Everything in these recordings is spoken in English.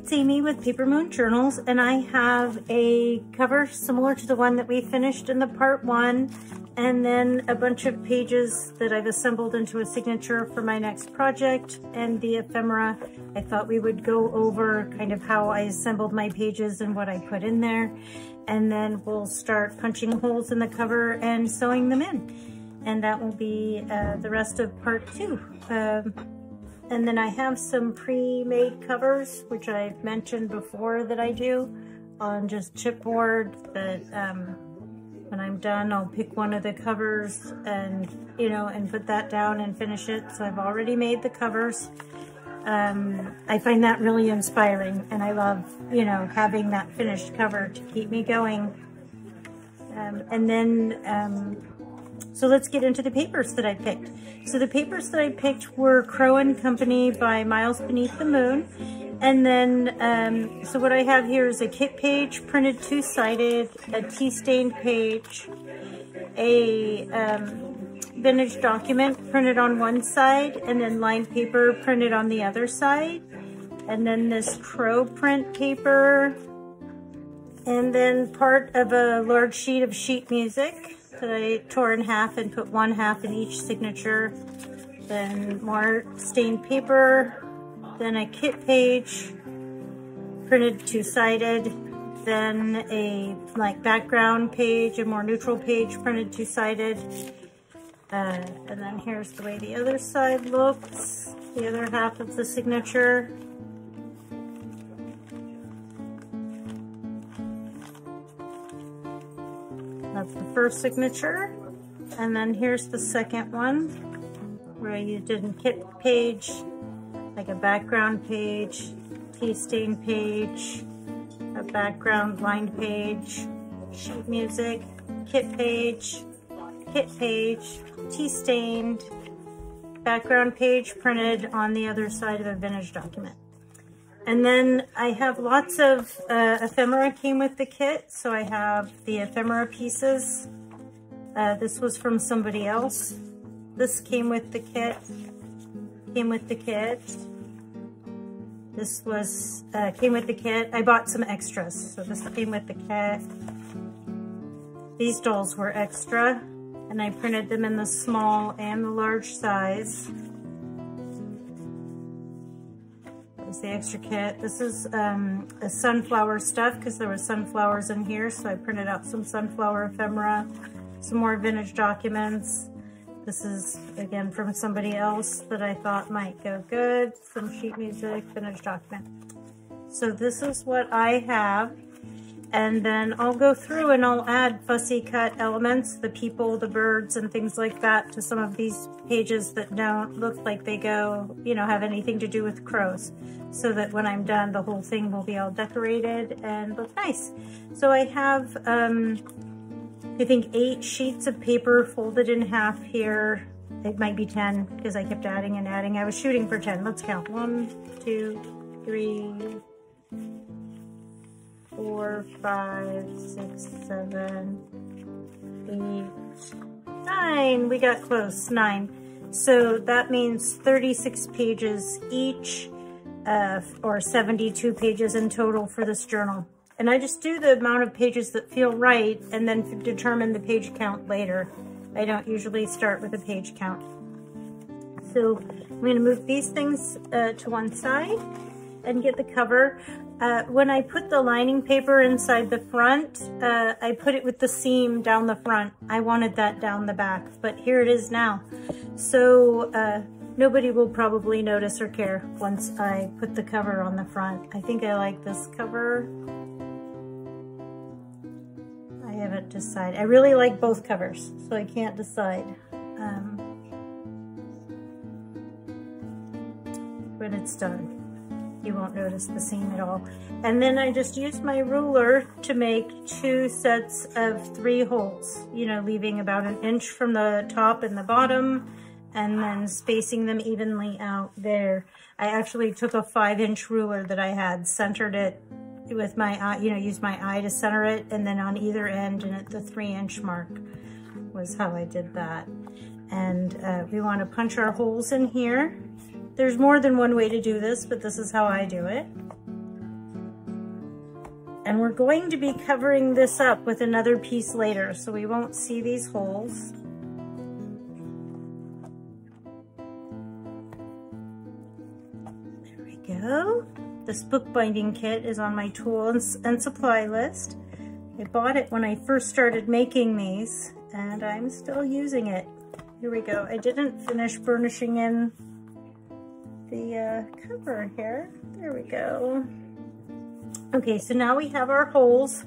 it's Amy with Paper Moon Journals, and I have a cover similar to the one that we finished in the part 1, and then a bunch of pages that I've assembled into a signature for my next project, and the ephemera. I thought we would go over kind of how I assembled my pages and what I put in there, and then we'll start punching holes in the cover and sewing them in. And that will be the rest of part 2. And then I have some pre-made covers, which I've mentioned before that I do on just chipboard, that when I'm done, I'll pick one of the covers and, and put that down and finish it. So I've already made the covers. I find that really inspiring, and I love, having that finished cover to keep me going. So let's get into the papers that I picked. So the papers that I picked were Crow and Company by Miles Beneath the Moon. And then, so what I have here is a kit page printed 2-sided, a tea-stained page, a vintage document printed on one side, and then lined paper printed on the other side. And then this crow print paper, and then part of a large sheet of sheet music that I tore in half and put 1/2 in each signature. Then more stained paper, then a kit page printed 2-sided, then a background page, a more neutral page printed 2-sided, and then here's the way the other side looks, the other half of the signature. That's the first signature, and then here's the second one, where you did a kit page, like a background page, tea-stained page, a background lined page, sheet music, kit page, tea-stained, background page printed on the other side of a vintage document. And then I have lots of ephemera came with the kit. So I have the ephemera pieces. This was from somebody else. This came with the kit. This was, came with the kit. I bought some extras. So this came with the kit. These dolls were extra, and I printed them in the small and the large size. The extra kit. This is a sunflower stuff, because there were sunflowers in here, so I printed out some sunflower ephemera, some more vintage documents. This is again from somebody else that I thought might go good, some sheet music, vintage document. So this is what I have, and then I'll go through and I'll add fussy cut elements, the people, the birds, and things like that to some of these pages that don't look like they go, have anything to do with crows, so that when I'm done, the whole thing will be all decorated and look nice. So I have, I think 8 sheets of paper folded in half here. It might be 10, because I kept adding and adding. I was shooting for 10. Let's count. 1, 2, 3, 4, 5, 6, 7, 8, 9. We got close, 9. So that means 36 pages each, or 72 pages in total for this journal. And I just do the amount of pages that feel right, and then determine the page count later. I don't usually start with a page count. So I'm going to move these things to one side and get the cover. When I put the lining paper inside the front, I put it with the seam down the front. I wanted that down the back, but here it is now. So nobody will probably notice or care once I put the cover on the front. I think I like this cover. I haven't decided. I really like both covers, so I can't decide. When it's done, you won't notice the seam at all. And then I just used my ruler to make 2 sets of 3 holes, leaving about 1 inch from the top and the bottom, and then spacing them evenly out there. I actually took a 5-inch ruler that I had, centered it with my eye, used my eye to center it, and then on either end, and at the 3-inch mark was how I did that. And we want to punch our holes in here. There's more than one way to do this, but this is how I do it. And we're going to be covering this up with another piece later, so we won't see these holes. There we go. This bookbinding kit is on my tool and supply list. I bought it when I first started making these, and I'm still using it. Here we go. I didn't finish burnishing in the cover here. There we go. Okay, so now we have our holes.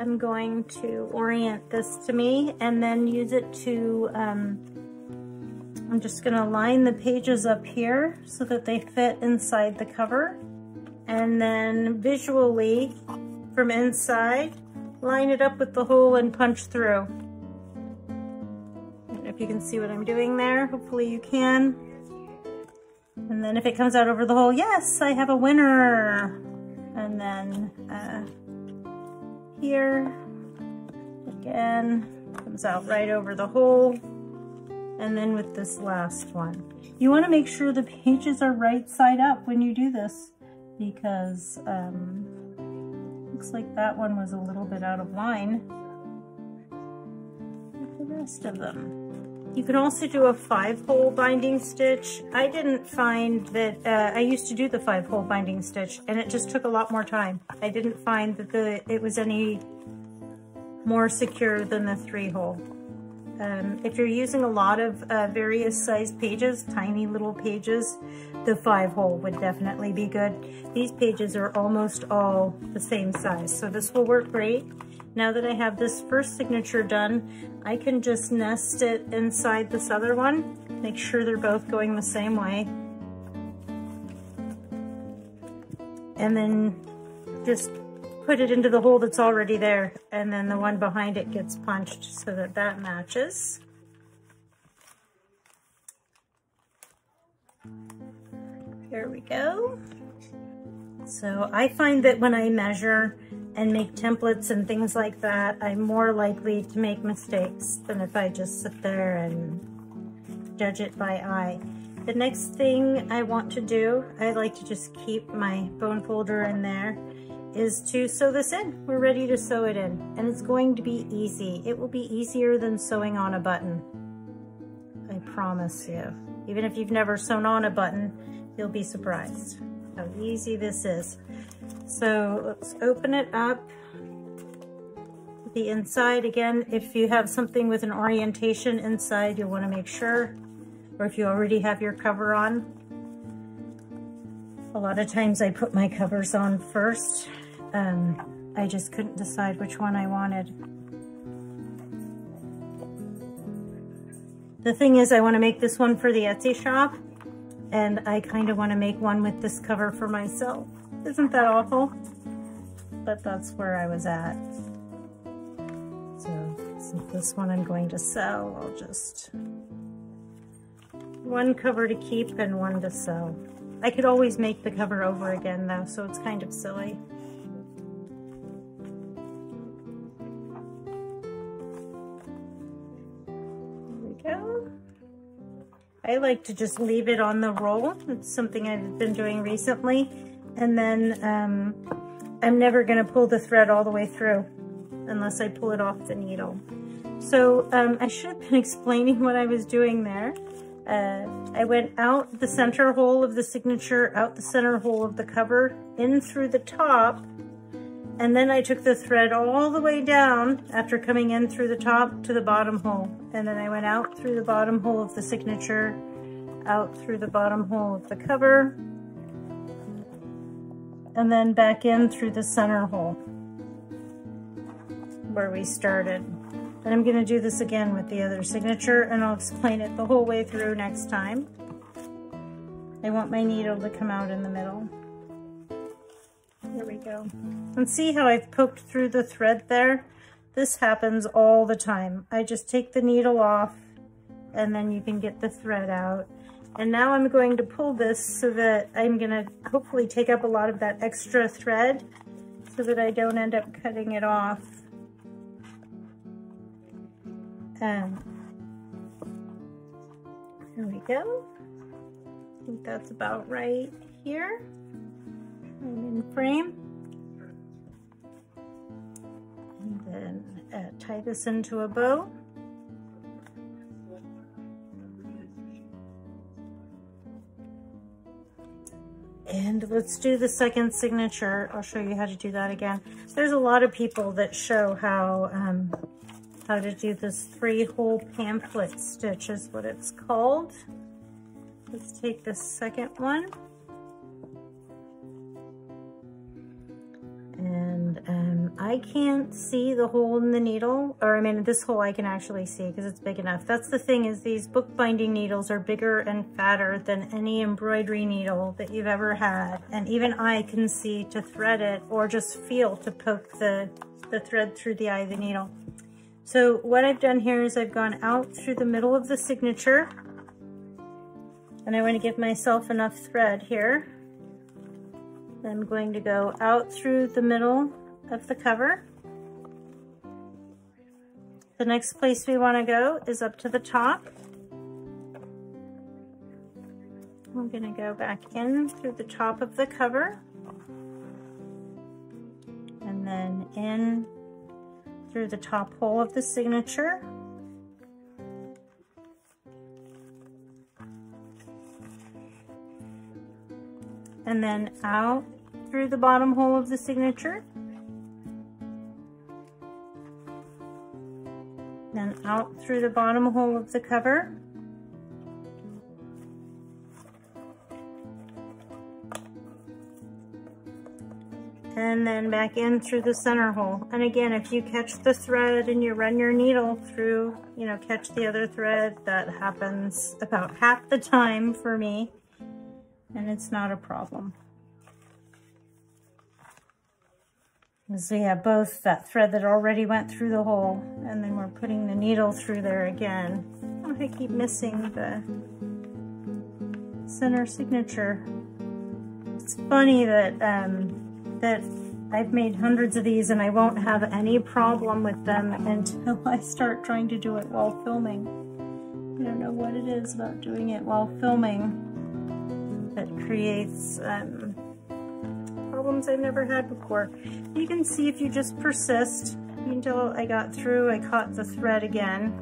I'm going to orient this to me and then use it to, I'm just gonna line the pages up here so that they fit inside the cover. And then visually, from inside, line it up with the hole and punch through. I don't know if you can see what I'm doing there. Hopefully you can. And then if it comes out over the hole, yes, I have a winner. And then here, again, comes out right over the hole. And then with this last one. You want to make sure the pages are right side up when you do this, because looks like that one was a little bit out of line with the rest of them. You can also do a 5-hole binding stitch. I didn't find that, I used to do the 5-hole binding stitch and it just took a lot more time. I didn't find that it was any more secure than the 3-hole. If you're using a lot of various size pages, tiny little pages, the 5-hole would definitely be good. These pages are almost all the same size, so this will work great. Now that I have this first signature done, I can just nest it inside this other one, make sure they're both going the same way. And then just put it into the hole that's already there, and then the one behind it gets punched so that that matches. There we go. So I find that when I measure and make templates and things like that, I'm more likely to make mistakes than if I just sit there and judge it by eye. The next thing I want to do, I like to just keep my bone folder in there, is to sew this in. We're ready to sew it in, and it's going to be easy. It will be easier than sewing on a button. I promise you. Even if you've never sewn on a button, you'll be surprised how easy this is. So let's open it up. The inside, again, if you have something with an orientation inside, you'll want to make sure, or if you already have your cover on. A lot of times I put my covers on first. I just couldn't decide which one I wanted. The thing is, I want to make this one for the Etsy shop, and I kind of want to make one with this cover for myself. Isn't that awful? But that's where I was at. So since this one I'm going to sew, I'll just... one cover to keep and one to sew. I could always make the cover over again though, so it's kind of silly. There we go. I like to just leave it on the roll. It's something I've been doing recently. And then I'm never gonna pull the thread all the way through unless I pull it off the needle. So I should have been explaining what I was doing there. I went out the center hole of the signature, out the center hole of the cover, in through the top, and then I took the thread all the way down after coming in through the top to the bottom hole. And then I went out through the bottom hole of the signature, out through the bottom hole of the cover, and then back in through the center hole where we started. And I'm gonna do this again with the other signature, and I'll explain it the whole way through next time. I want my needle to come out in the middle. There we go. And see how I've poked through the thread there? This happens all the time. I just take the needle off, and then you can get the thread out. And now I'm going to pull this so that I'm gonna hopefully take up a lot of that extra thread so that I don't end up cutting it off. There we go. I think that's about right here. I'm in frame. then tie this into a bow. And let's do the second signature. I'll show you how to do that again. There's a lot of people that show how to do this 3-hole pamphlet stitch is what it's called. Let's take the second one. And I can't see the hole in the needle, or I mean this hole I can actually see because it's big enough. That's the thing, is these bookbinding needles are bigger and fatter than any embroidery needle that you've ever had. And even I can see to thread it or just feel to poke the thread through the eye of the needle. So what I've done here is I've gone out through the middle of the signature, and I want to give myself enough thread here. I'm going to go out through the middle of the cover. The next place we want to go is up to the top. I'm going to go back in through the top of the cover, and then in through the top hole of the signature. And then out through the bottom hole of the signature. Then out through the bottom hole of the cover. And then back in through the center hole. And again, if you catch the thread and you run your needle through, you know, catch the other thread, that happens about half the time for me. And it's not a problem. So we have both that thread that already went through the hole, and then we're putting the needle through there again. Oh, I keep missing the center signature. It's funny that that I've made hundreds of these and I won't have any problem with them until I start trying to do it while filming. I don't know what it is about doing it while filming that creates problems I've never had before. You can see if you just persist until I got through, I caught the thread again.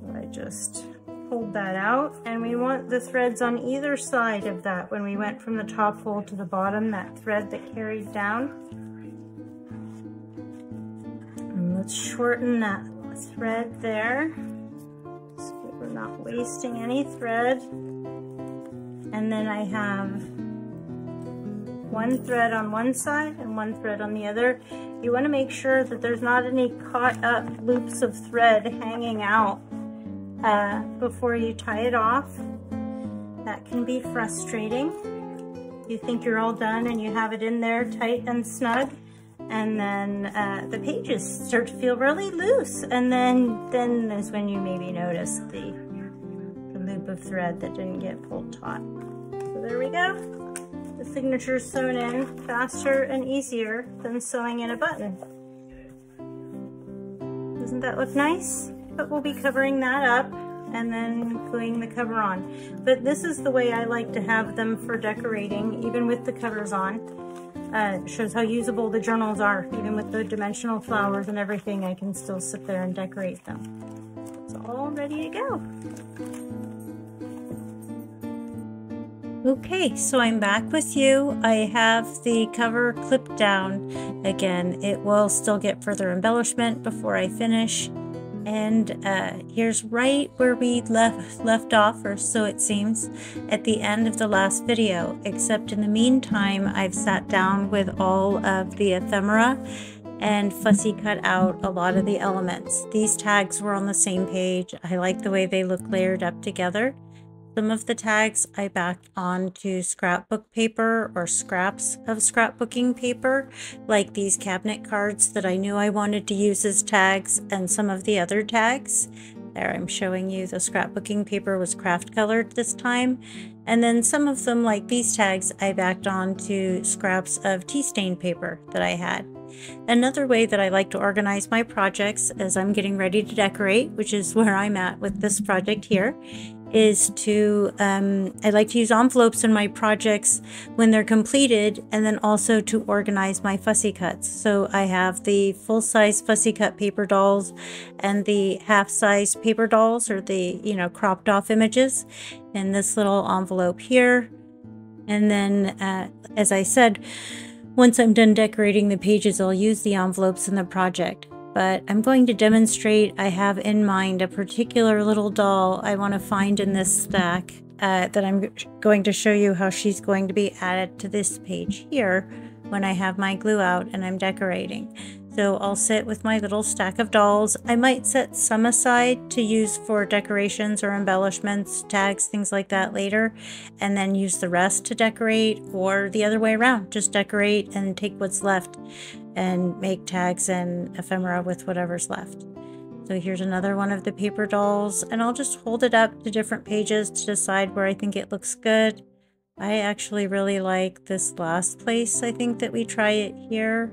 So I just pulled that out, and we want the threads on either side of that when we went from the top hole to the bottom, that thread that carried down. And let's shorten that thread there so we're not wasting any thread. And then I have one thread on one side and one thread on the other. You want to make sure that there's not any caught up loops of thread hanging out before you tie it off. That can be frustrating. You think you're all done and you have it in there tight and snug, and then the pages start to feel really loose, and then is when you maybe notice the loop of thread that didn't get pulled taut. So there we go. The signature's sewn in faster and easier than sewing in a button. Doesn't that look nice? But we'll be covering that up and then gluing the cover on. But this is the way I like to have them for decorating, even with the covers on. It shows how usable the journals are. Even with the dimensional flowers and everything, I can still sit there and decorate them. It's all ready to go. Okay, so I'm back with you. I have the cover clipped down. Again, it will still get further embellishment before I finish. And here's right where we left off, or so it seems, at the end of the last video. Except in the meantime, I've sat down with all of the ephemera and fussy cut out a lot of the elements. These tags were on the same page. I like the way they look layered up together. Some of the tags I backed onto scrapbook paper or scraps of scrapbooking paper, like these cabinet cards that I knew I wanted to use as tags, and some of the other tags. There, I'm showing you the scrapbooking paper was craft colored this time. And then some of them, like these tags, I backed onto scraps of tea stain paper that I had. Another way that I like to organize my projects as I'm getting ready to decorate, which is where I'm at with this project here, is to, I like to use envelopes in my projects when they're completed, and then also to organize my fussy cuts. So I have the full-size fussy cut paper dolls and the half-size paper dolls, or the, you know, cropped off images, in this little envelope here. And then, as I said, once I'm done decorating the pages, I'll use the envelopes in the project. But I'm going to demonstrate, I have in mind a particular little doll I want to find in this stack that I'm going to show you how she's going to be added to this page here when I have my glue out and I'm decorating. So I'll sit with my little stack of dolls. I might set some aside to use for decorations or embellishments, tags, things like that later, and then use the rest to decorate, or the other way around, just decorate and take what's left and make tags and ephemera with whatever's left. So here's another one of the paper dolls, and I'll just hold it up to different pages to decide where I think it looks good. I actually really like this last place. I think that we try it here.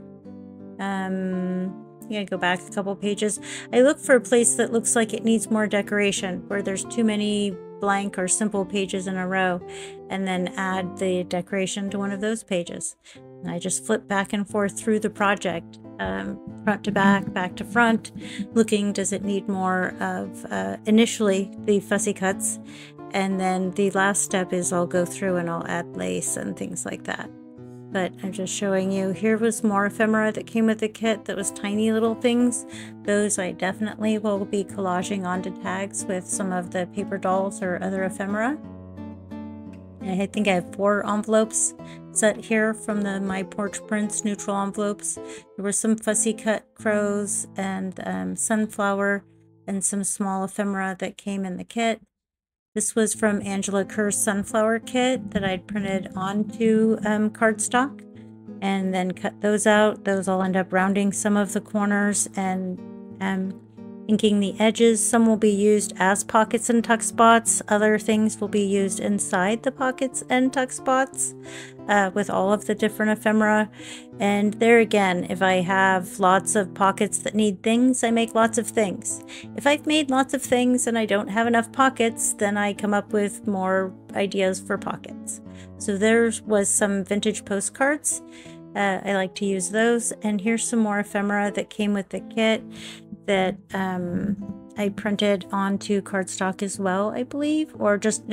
Yeah, go back a couple pages. I look for a place that looks like it needs more decoration, where there's too many blank or simple pages in a row, and then add the decoration to one of those pages. And I just flip back and forth through the project, front to back to front, looking, does it need more of initially the fussy cuts, and then the last step is I'll go through and I'll add lace and things like that. But I'm just showing you, here was more ephemera that came with the kit that was tiny little things. Those I definitely will be collaging onto tags with some of the paper dolls or other ephemera. And I think I have 4 envelopes set here from the My Porch Prints neutral envelopes. There were some fussy cut crows and sunflower and some small ephemera that came in the kit. This was from Angela Kerr's sunflower kit that I'd printed onto cardstock and then cut those out. Those I'll end up rounding some of the corners and inking the edges. Some will be used as pockets and tuck spots. Other things will be used inside the pockets and tuck spots with all of the different ephemera. And there again, if I have lots of pockets that need things, I make lots of things. If I've made lots of things and I don't have enough pockets, then I come up with more ideas for pockets. So there was some vintage postcards. I like to use those. And here's some more ephemera that came with the kit that I printed onto cardstock as well, I believe, or just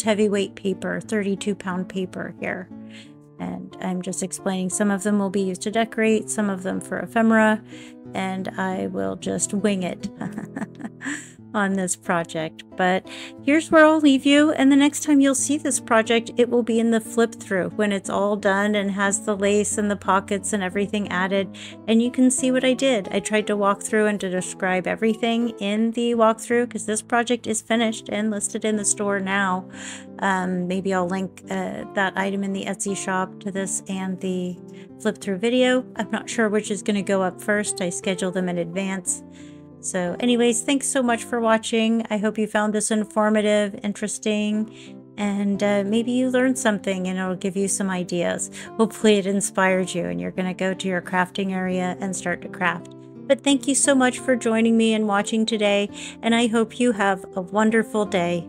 heavyweight paper, 32-pound paper here. And I'm just explaining, some of them will be used to decorate, some of them for ephemera, and I will just wing it on this project. But here's where I'll leave you, and the next time you'll see this project, it will be in the flip through when it's all done and has the lace and the pockets and everything added, and you can see what I did. I tried to walk through and to describe everything in the walkthrough, because this project is finished and listed in the store now. Maybe I'll link that item in the Etsy shop to this and the flip through video. I'm not sure which is going to go up first. I schedule them in advance. So anyways, thanks so much for watching. I hope you found this informative, interesting, and maybe you learned something and it'll give you some ideas. Hopefully it inspired you and you're going to go to your crafting area and start to craft. But thank you so much for joining me and watching today, and I hope you have a wonderful day.